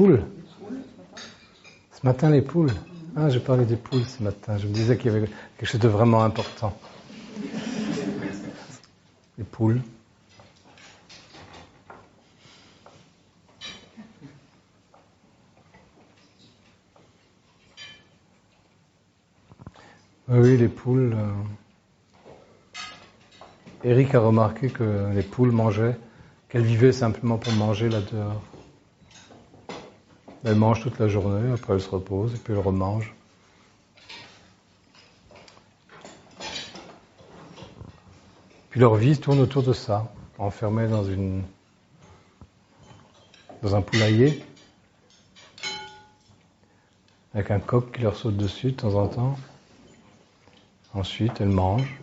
poules. Ce matin, les poules. Ah, j'ai parlé des poules ce matin. Je me disais qu'il y avait quelque chose de vraiment important. Les poules. Oui, les poules. Eric a remarqué que les poules mangeaient, qu'elles vivaient simplement pour manger là dehors. Elles mangent toute la journée, après elles se reposent et puis elles remangent. Puis leur vie tourne autour de ça, enfermées dans un poulailler, avec un coq qui leur saute dessus de temps en temps. Ensuite, elles mangent,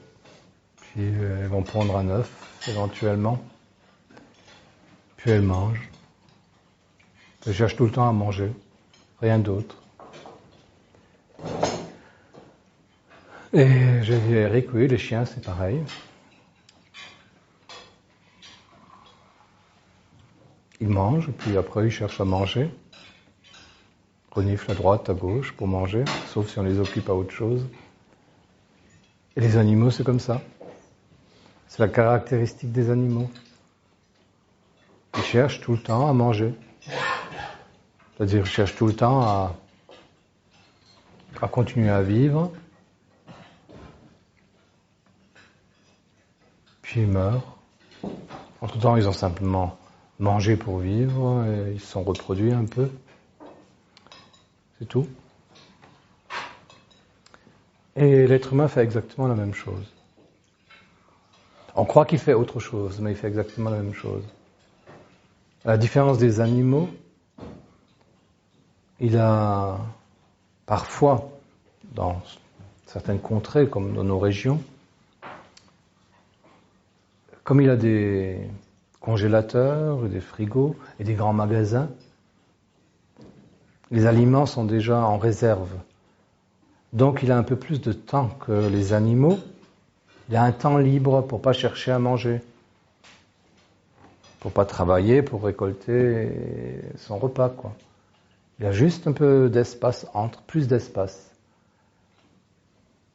puis elles vont pondre un œuf, éventuellement. Puis elles mangent. Elles cherchent tout le temps à manger, rien d'autre. Et j'ai dit à Eric, oui, les chiens, c'est pareil. Ils mangent, puis après ils cherchent à manger. Reniflent à droite, à gauche pour manger, sauf si on les occupe à autre chose. Et les animaux, c'est comme ça. C'est la caractéristique des animaux. Ils cherchent tout le temps à manger. C'est-à-dire, ils cherchent tout le temps à continuer à vivre. Puis ils meurent. Entre-temps, ils ont simplement mangé pour vivre, et ils se sont reproduits un peu. C'est tout. Et l'être humain fait exactement la même chose. On croit qu'il fait autre chose, mais il fait exactement la même chose. À la différence des animaux, il a parfois, dans certaines contrées, comme dans nos régions, comme il a des congélateurs, des frigos et des grands magasins, les aliments sont déjà en réserve. Donc il a un peu plus de temps que les animaux. Il a un temps libre pour pas chercher à manger, pour pas travailler, pour récolter son repas, quoi. Il y a juste un peu d'espace entre, plus d'espace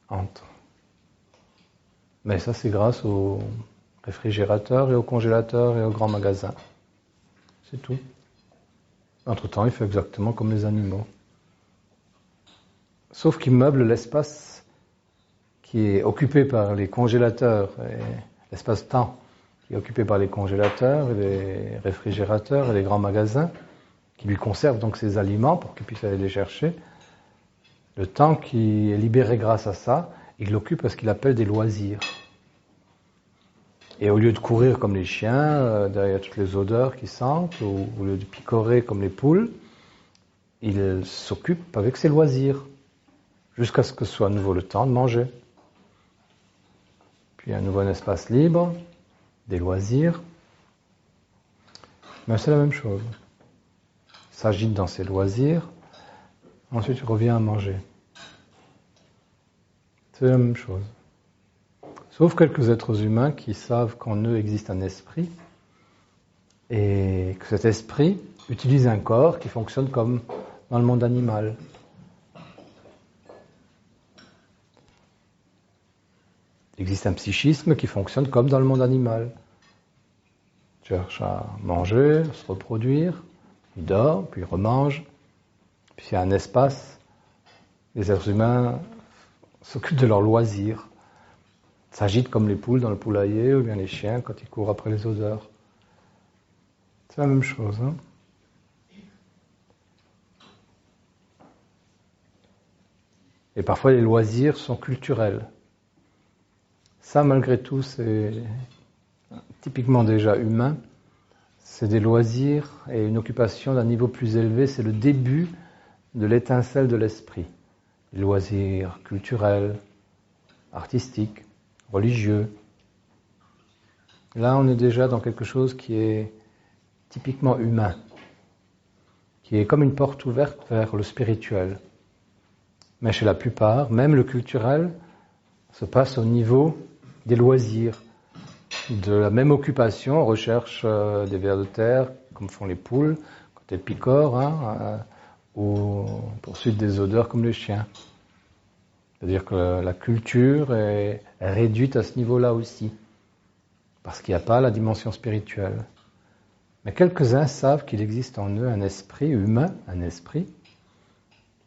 entre. Mais ça, c'est grâce aux réfrigérateurs et aux congélateurs et aux grands magasins. C'est tout. Entre-temps, il fait exactement comme les animaux. Sauf qu'il meuble l'espace qui est occupé par les congélateurs, et l'espace-temps qui est occupé par les congélateurs et les réfrigérateurs et les grands magasins, qui lui conservent donc ses aliments pour qu'il puisse aller les chercher. Le temps qui est libéré grâce à ça, il l'occupe à ce qu'il appelle des loisirs. Et au lieu de courir comme les chiens, derrière toutes les odeurs qui sentent, ou au lieu de picorer comme les poules, il s'occupe avec ses loisirs, jusqu'à ce que ce soit à nouveau le temps de manger. Puis à nouveau un espace libre, des loisirs. Mais c'est la même chose. Il s'agite dans ses loisirs, ensuite il revient à manger. C'est la même chose. Sauf quelques êtres humains qui savent qu'en eux existe un esprit, et que cet esprit utilise un corps qui fonctionne comme dans le monde animal. Il existe un psychisme qui fonctionne comme dans le monde animal. Il cherche à manger, à se reproduire, il dort, puis il remange, puis il y a un espace. Les êtres humains s'occupent de leurs loisirs, s'agitent comme les poules dans le poulailler, ou bien les chiens quand ils courent après les odeurs. C'est la même chose, hein? Et parfois les loisirs sont culturels. Ça, malgré tout, c'est typiquement déjà humain. C'est des loisirs et une occupation d'un niveau plus élevé. C'est le début de l'étincelle de l'esprit. Les loisirs culturels, artistiques, religieux. Là, on est déjà dans quelque chose qui est typiquement humain, qui est comme une porte ouverte vers le spirituel. Mais chez la plupart, même le culturel se passe au niveau des loisirs, de la même occupation. On recherche des vers de terre, comme font les poules, quand côté picore, ou poursuite des odeurs comme les chiens. C'est-à-dire que la culture est réduite à ce niveau-là aussi, parce qu'il n'y a pas la dimension spirituelle. Mais quelques-uns savent qu'il existe en eux un esprit humain, un esprit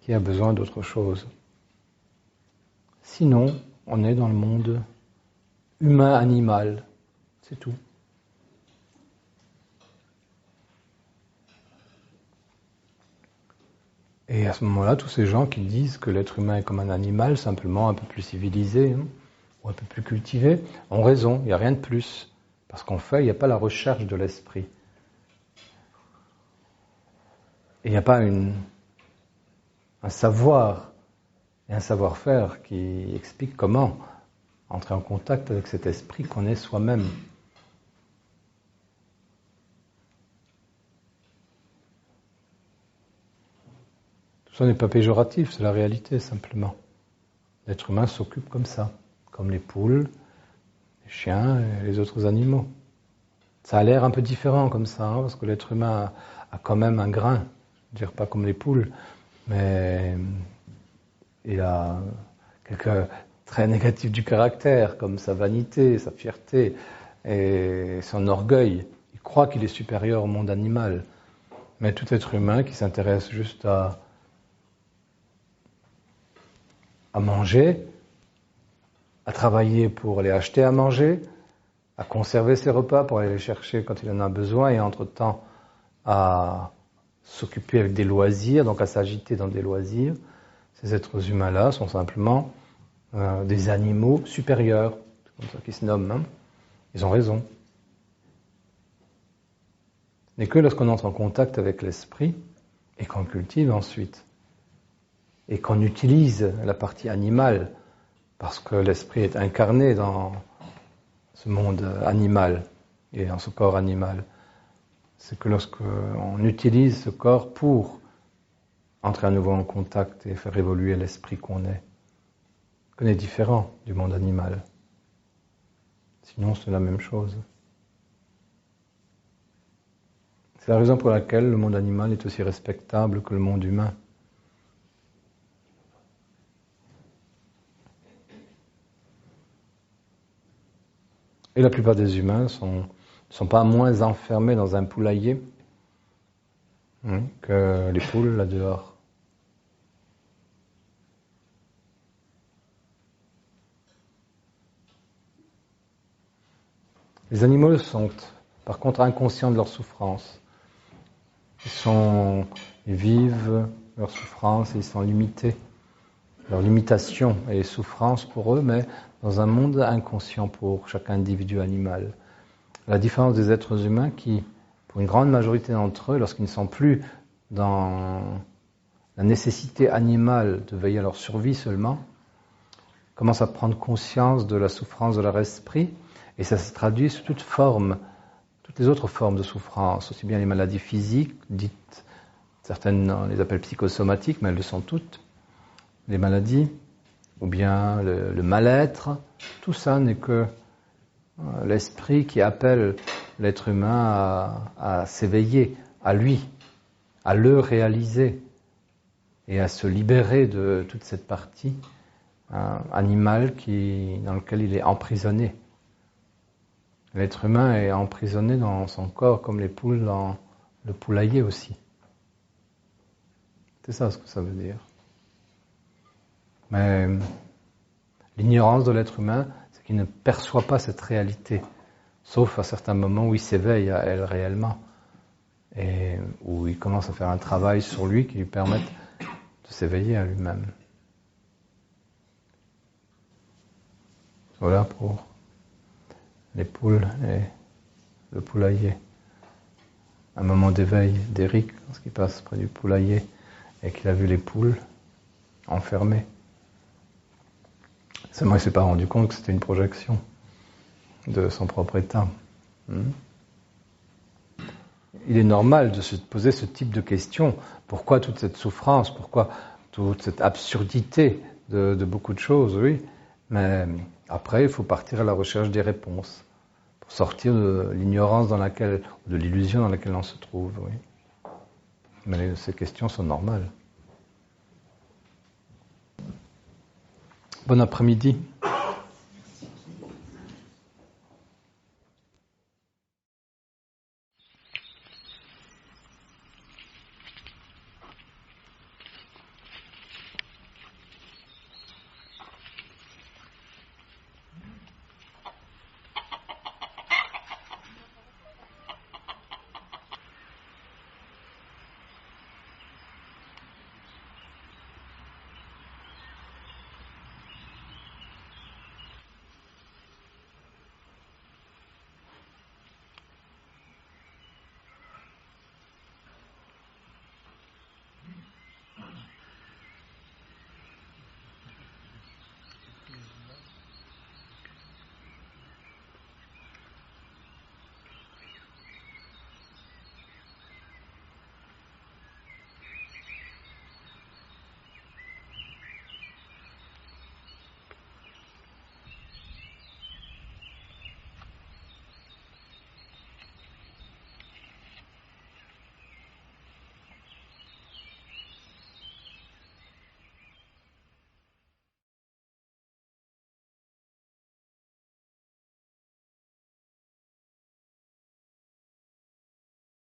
qui a besoin d'autre chose. Sinon, on est dans le monde humain-animal, c'est tout. Et à ce moment-là, tous ces gens qui disent que l'être humain est comme un animal, simplement un peu plus civilisé, ou un peu plus cultivé, ont raison, il n'y a rien de plus. Parce qu'en fait, il n'y a pas la recherche de l'esprit. Et il n'y a pas un savoir et un savoir-faire qui explique comment entrer en contact avec cet esprit qu'on est soi-même. Tout ça n'est pas péjoratif, c'est la réalité simplement. L'être humain s'occupe comme ça, comme les poules, les chiens et les autres animaux. Ça a l'air un peu différent comme ça, parce que l'être humain a quand même un grain, je veux dire pas comme les poules, mais il a quelques traits négatifs du caractère, comme sa vanité, sa fierté et son orgueil. Il croit qu'il est supérieur au monde animal. Mais tout être humain qui s'intéresse juste à manger, à travailler pour aller acheter à manger, à conserver ses repas pour aller les chercher quand il en a besoin et entre-temps à s'occuper avec des loisirs, donc à s'agiter dans des loisirs. Ces êtres humains-là sont simplement des animaux supérieurs, c'est comme ça qu'ils se nomment. Ils ont raison. Ce n'est que lorsqu'on entre en contact avec l'esprit et qu'on cultive ensuite, et qu'on utilise la partie animale, parce que l'esprit est incarné dans ce monde animal et dans ce corps animal. C'est que lorsqu'on utilise ce corps pour entrer à nouveau en contact et faire évoluer l'esprit qu'on est différent du monde animal. Sinon, c'est la même chose. C'est la raison pour laquelle le monde animal est aussi respectable que le monde humain. Et la plupart des humains ne sont pas moins enfermés dans un poulailler que les poules là dehors. Les animaux sont par contre inconscients de leur souffrance. Ils vivent leur souffrance et ils sont limités. Leur limitation et les souffrances pour eux, mais dans un monde inconscient pour chaque individu animal. La différence des êtres humains qui, pour une grande majorité d'entre eux, lorsqu'ils ne sont plus dans la nécessité animale de veiller à leur survie seulement, commencent à prendre conscience de la souffrance de leur esprit, et ça se traduit sous toutes les autres formes de souffrance, aussi bien les maladies physiques, dites, certaines on les appelle psychosomatiques, mais elles le sont toutes, les maladies, ou bien le mal-être, tout ça n'est que l'esprit qui appelle l'être humain à s'éveiller à lui, à le réaliser et à se libérer de toute cette partie animale dans laquelle il est emprisonné. L'être humain est emprisonné dans son corps comme les poules dans le poulailler aussi. C'est ça ce que ça veut dire. Mais l'ignorance de l'être humain, c'est qu'il ne perçoit pas cette réalité, sauf à certains moments où il s'éveille à elle réellement, et où il commence à faire un travail sur lui qui lui permette de s'éveiller à lui-même. Voilà pour les poules et le poulailler. Un moment d'éveil d'Éric, lorsqu'il passe près du poulailler et qu'il a vu les poules enfermées. Seulement, il ne s'est pas rendu compte que c'était une projection de son propre état. Il est normal de se poser ce type de questions. Pourquoi toute cette souffrance? Pourquoi toute cette absurdité de beaucoup de choses? Oui, mais après, il faut partir à la recherche des réponses pour sortir de l'ignorance de l'illusion dans laquelle on se trouve. Oui. Mais ces questions sont normales. Bon après-midi.